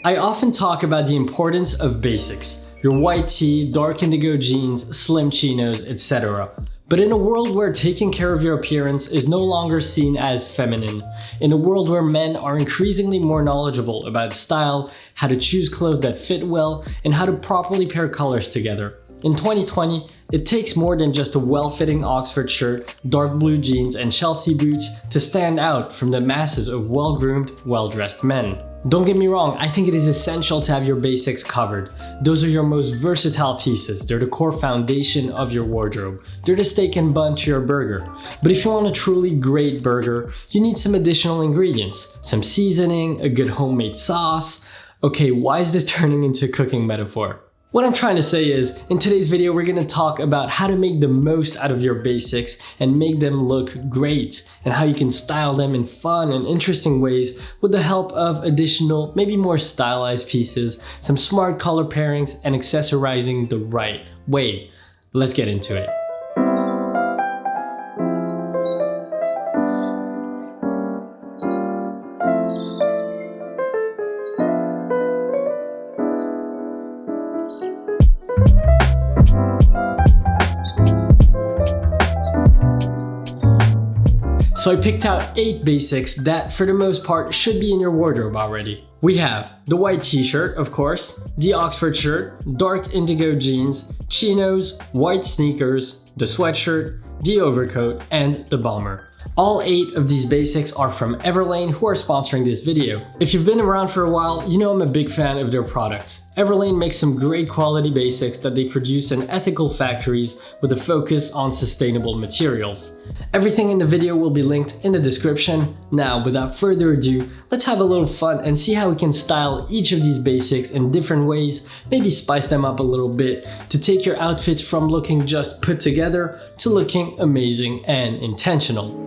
I often talk about the importance of basics. Your white tee, dark indigo jeans, slim chinos, etc. But in a world where taking care of your appearance is no longer seen as feminine, in a world where men are increasingly more knowledgeable about style, how to choose clothes that fit well, and how to properly pair colors together, in 2020, it takes more than just a well-fitting Oxford shirt, dark blue jeans, and Chelsea boots to stand out from the masses of well-groomed, well-dressed men. Don't get me wrong, I think it is essential to have your basics covered. Those are your most versatile pieces. They're the core foundation of your wardrobe. They're the steak and bun to your burger. But if you want a truly great burger, you need some additional ingredients. Some seasoning, a good homemade sauce. Okay, why is this turning into a cooking metaphor? What I'm trying to say is, in today's video, we're going to talk about how to make the most out of your basics and make them look great, and how you can style them in fun and interesting ways with the help of additional, maybe more stylized pieces, some smart color pairings, and accessorizing the right way. Let's get into it. So I picked out 8 basics that, for the most part, should be in your wardrobe already. We have the white t-shirt, of course, the Oxford shirt, dark indigo jeans, chinos, white sneakers, the sweatshirt, the overcoat, and the bomber. All 8 of these basics are from Everlane, who are sponsoring this video. If you've been around for a while, you know I'm a big fan of their products. Everlane makes some great quality basics that they produce in ethical factories with a focus on sustainable materials. Everything in the video will be linked in the description. Now, without further ado, let's have a little fun and see how we can style each of these basics in different ways, maybe spice them up a little bit to take your outfits from looking just put together to looking amazing and intentional.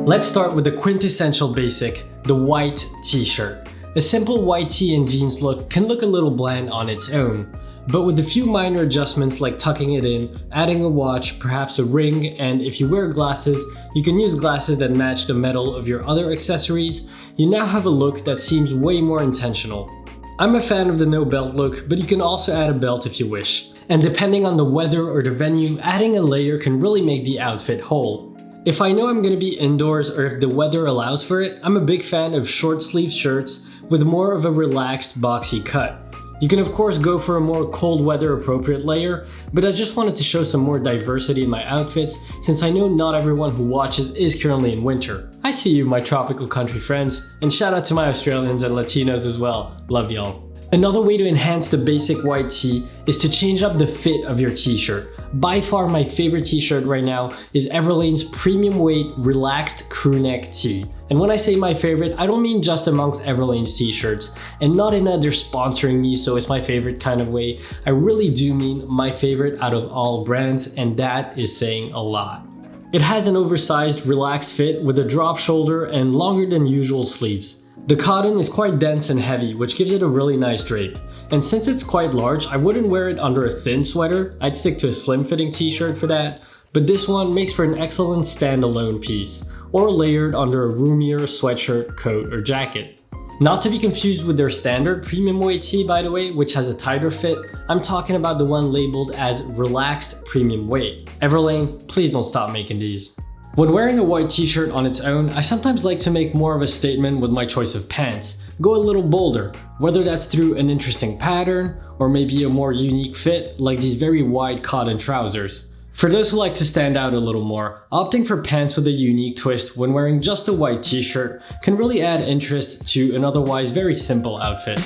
Let's start with the quintessential basic, the white t-shirt. A simple white tee and jeans look can look a little bland on its own, but with a few minor adjustments like tucking it in, adding a watch, perhaps a ring, and if you wear glasses, you can use glasses that match the metal of your other accessories, you now have a look that seems way more intentional. I'm a fan of the no belt look, but you can also add a belt if you wish. And depending on the weather or the venue, adding a layer can really make the outfit whole. If I know I'm going to be indoors or if the weather allows for it, I'm a big fan of short sleeve shirts with more of a relaxed, boxy cut. You can of course go for a more cold weather appropriate layer, but I just wanted to show some more diversity in my outfits since I know not everyone who watches is currently in winter. I see you, my tropical country friends, and shout out to my Australians and Latinos as well. Love y'all. Another way to enhance the basic white tee is to change up the fit of your t-shirt. By far my favorite t-shirt right now is Everlane's premium weight relaxed crew neck tee. And when I say my favorite, I don't mean just amongst Everlane's t-shirts, and not in a they're sponsoring me so it's my favorite kind of way. I really do mean my favorite out of all brands, and that is saying a lot. It has an oversized relaxed fit with a drop shoulder and longer than usual sleeves. The cotton is quite dense and heavy, which gives it a really nice drape. And since it's quite large, I wouldn't wear it under a thin sweater. I'd stick to a slim fitting t-shirt for that. But this one makes for an excellent standalone piece, or layered under a roomier sweatshirt, coat, or jacket. Not to be confused with their standard premium weight tee, by the way, which has a tighter fit. I'm talking about the one labeled as relaxed premium weight. Everlane, please don't stop making these. When wearing a white t-shirt on its own, I sometimes like to make more of a statement with my choice of pants. Go a little bolder, whether that's through an interesting pattern or maybe a more unique fit like these very wide cotton trousers. For those who like to stand out a little more, opting for pants with a unique twist when wearing just a white t-shirt can really add interest to an otherwise very simple outfit.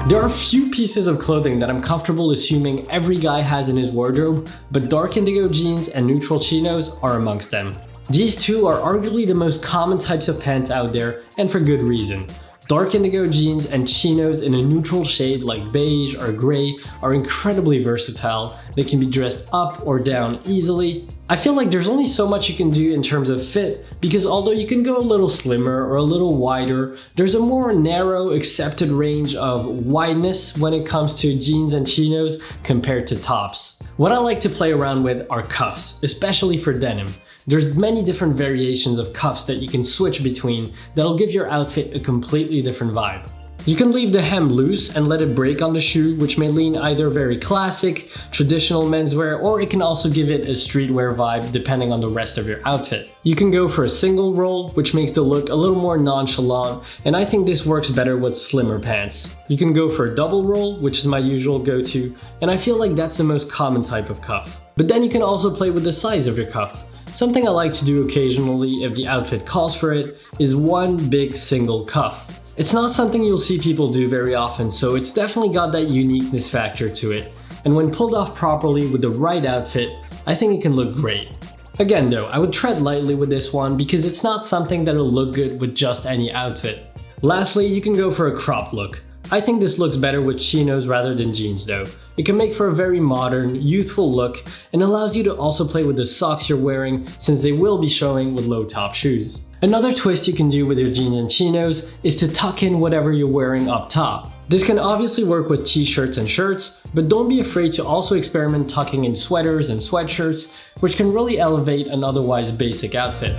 There are few pieces of clothing that I'm comfortable assuming every guy has in his wardrobe, but dark indigo jeans and neutral chinos are amongst them. These two are arguably the most common types of pants out there, and for good reason. Dark indigo jeans and chinos in a neutral shade like beige or gray are incredibly versatile. They can be dressed up or down easily, I feel like there's only so much you can do in terms of fit, because although you can go a little slimmer or a little wider, there's a more narrow accepted range of wideness when it comes to jeans and chinos compared to tops. What I like to play around with are cuffs, especially for denim. There's many different variations of cuffs that you can switch between that'll give your outfit a completely different vibe. You can leave the hem loose and let it break on the shoe, which may lean either very classic, traditional menswear, or it can also give it a streetwear vibe depending on the rest of your outfit. You can go for a single roll, which makes the look a little more nonchalant, and I think this works better with slimmer pants. You can go for a double roll, which is my usual go-to, and I feel like that's the most common type of cuff. But then you can also play with the size of your cuff. Something I like to do occasionally if the outfit calls for it is one big single cuff. It's not something you'll see people do very often, so it's definitely got that uniqueness factor to it. And when pulled off properly with the right outfit, I think it can look great. Again though, I would tread lightly with this one because it's not something that'll look good with just any outfit. Lastly, you can go for a cropped look. I think this looks better with chinos rather than jeans though. It can make for a very modern, youthful look and allows you to also play with the socks you're wearing since they will be showing with low top shoes. Another twist you can do with your jeans and chinos is to tuck in whatever you're wearing up top. This can obviously work with t-shirts and shirts, but don't be afraid to also experiment tucking in sweaters and sweatshirts, which can really elevate an otherwise basic outfit.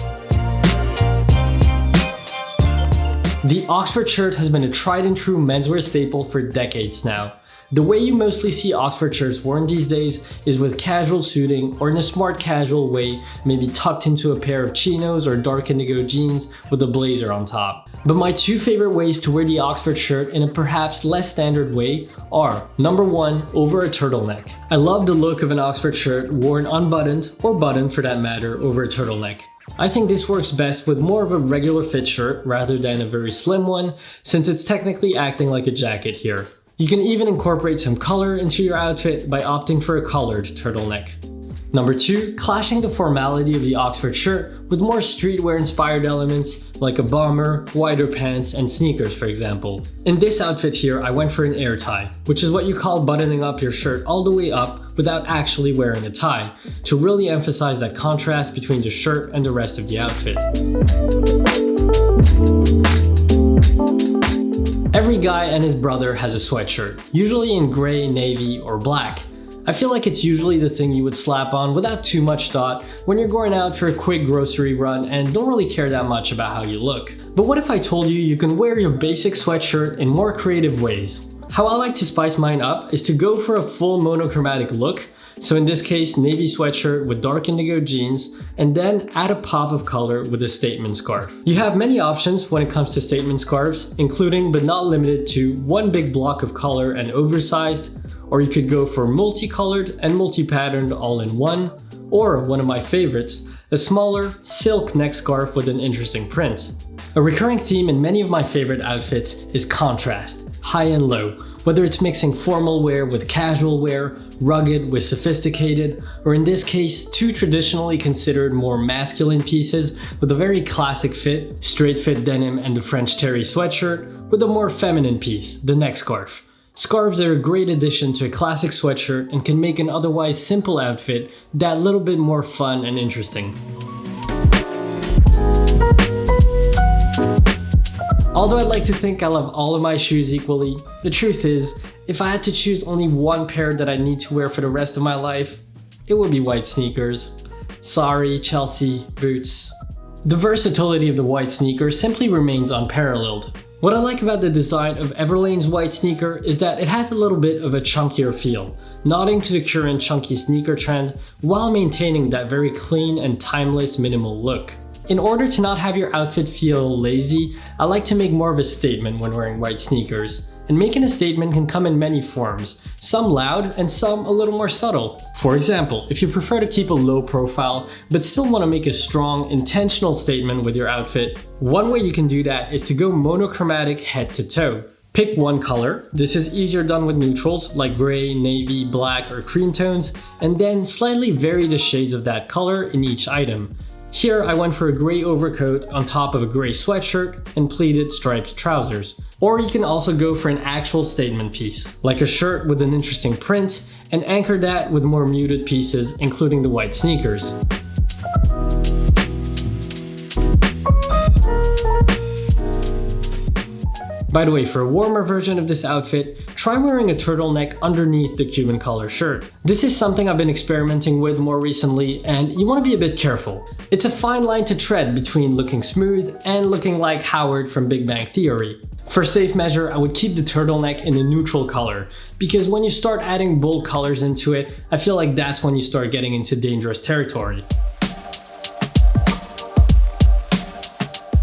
The Oxford shirt has been a tried and true menswear staple for decades now. The way you mostly see Oxford shirts worn these days is with casual suiting or in a smart casual way, maybe tucked into a pair of chinos or dark indigo jeans with a blazer on top. But my two favorite ways to wear the Oxford shirt in a perhaps less standard way are: number one, over a turtleneck. I love the look of an Oxford shirt worn unbuttoned, or buttoned for that matter, over a turtleneck. I think this works best with more of a regular fit shirt rather than a very slim one, since it's technically acting like a jacket here. You can even incorporate some color into your outfit by opting for a colored turtleneck. Number two, clashing the formality of the Oxford shirt with more streetwear inspired elements like a bomber, wider pants, and sneakers for example. In this outfit here, I went for an air tie, which is what you call buttoning up your shirt all the way up without actually wearing a tie, to really emphasize that contrast between the shirt and the rest of the outfit. Every guy and his brother has a sweatshirt, usually in gray, navy, or black. I feel like it's usually the thing you would slap on without too much thought when you're going out for a quick grocery run and don't really care that much about how you look. But what if I told you you can wear your basic sweatshirt in more creative ways? How I like to spice mine up is to go for a full monochromatic look, so in this case navy sweatshirt with dark indigo jeans, and then add a pop of color with a statement scarf. You have many options when it comes to statement scarves, including but not limited to one big block of color and oversized, or you could go for multicolored and multi-patterned all in one, or one of my favorites, a smaller silk neck scarf with an interesting print. A recurring theme in many of my favorite outfits is contrast, high and low, whether it's mixing formal wear with casual wear, rugged with sophisticated, or in this case, two traditionally considered more masculine pieces with a very classic fit, straight fit denim and the French terry sweatshirt, with a more feminine piece, the neck scarf. Scarves are a great addition to a classic sweatshirt and can make an otherwise simple outfit that little bit more fun and interesting. Although I'd like to think I love all of my shoes equally, the truth is, if I had to choose only one pair that I need to wear for the rest of my life, it would be white sneakers. Sorry, Chelsea boots. The versatility of the white sneaker simply remains unparalleled. What I like about the design of Everlane's white sneaker is that it has a little bit of a chunkier feel, nodding to the current chunky sneaker trend while maintaining that very clean and timeless minimal look. In order to not have your outfit feel lazy, I like to make more of a statement when wearing white sneakers. And making a statement can come in many forms, some loud and some a little more subtle. For example, if you prefer to keep a low profile but still want to make a strong, intentional statement with your outfit, one way you can do that is to go monochromatic head to toe. Pick one color, this is easier done with neutrals like gray, navy, black, or cream tones, and then slightly vary the shades of that color in each item. Here I went for a gray overcoat on top of a gray sweatshirt and pleated striped trousers. Or you can also go for an actual statement piece, like a shirt with an interesting print, and anchor that with more muted pieces, including the white sneakers. By the way, for a warmer version of this outfit, try wearing a turtleneck underneath the Cuban collar shirt. This is something I've been experimenting with more recently, and you want to be a bit careful. It's a fine line to tread between looking smooth and looking like Howard from Big Bang Theory. For safe measure, I would keep the turtleneck in a neutral color, because when you start adding bold colors into it, I feel like that's when you start getting into dangerous territory.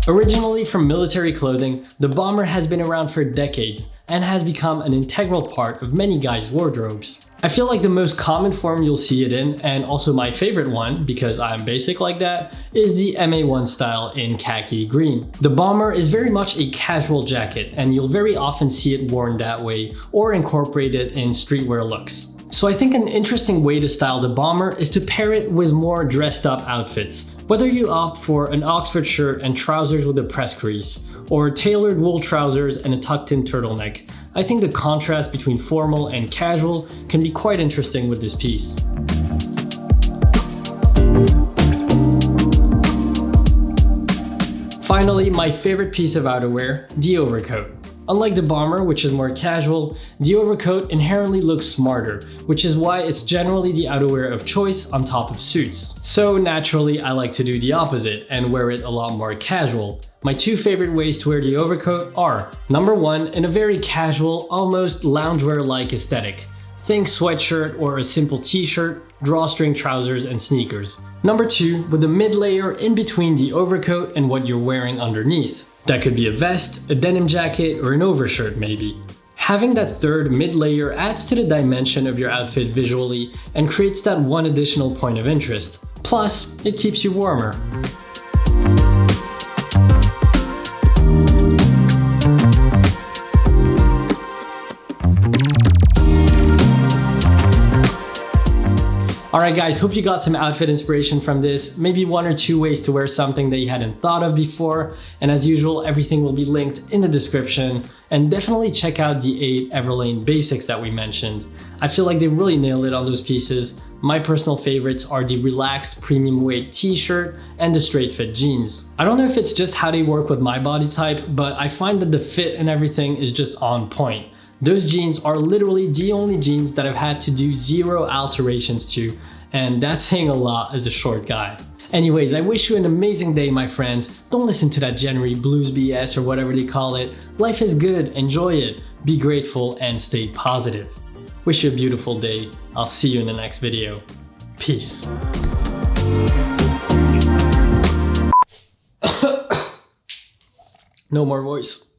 Originally from military clothing, the bomber has been around for decades and has become an integral part of many guys' wardrobes. I feel like the most common form you'll see it in, and also my favorite one, because I'm basic like that, is the MA1 style in khaki green. The bomber is very much a casual jacket, and you'll very often see it worn that way or incorporated in streetwear looks. So I think an interesting way to style the bomber is to pair it with more dressed up outfits. Whether you opt for an Oxford shirt and trousers with a press crease, or tailored wool trousers and a tucked in turtleneck, I think the contrast between formal and casual can be quite interesting with this piece. Finally, my favorite piece of outerwear, the overcoat. Unlike the bomber, which is more casual, the overcoat inherently looks smarter, which is why it's generally the outerwear of choice on top of suits. So naturally, I like to do the opposite and wear it a lot more casual. My two favorite ways to wear the overcoat are: number one, in a very casual, almost loungewear-like aesthetic. Think sweatshirt or a simple t-shirt, drawstring trousers and sneakers. Number two, with a mid-layer in between the overcoat and what you're wearing underneath. That could be a vest, a denim jacket, or an overshirt maybe. Having that third mid-layer adds to the dimension of your outfit visually and creates that one additional point of interest. Plus, it keeps you warmer. Alright guys, hope you got some outfit inspiration from this, maybe one or two ways to wear something that you hadn't thought of before, and as usual, everything will be linked in the description, and definitely check out the 8 Everlane basics that we mentioned. I feel like they really nailed it on those pieces. My personal favorites are the relaxed premium weight t-shirt and the straight fit jeans. I don't know if it's just how they work with my body type, but I find that the fit and everything is just on point. Those jeans are literally the only jeans that I've had to do 0 alterations to, and that's saying a lot as a short guy. Anyways, I wish you an amazing day, my friends. Don't listen to that January blues BS or whatever they call it. Life is good, enjoy it, be grateful, and stay positive. Wish you a beautiful day. I'll see you in the next video. Peace. No more voice.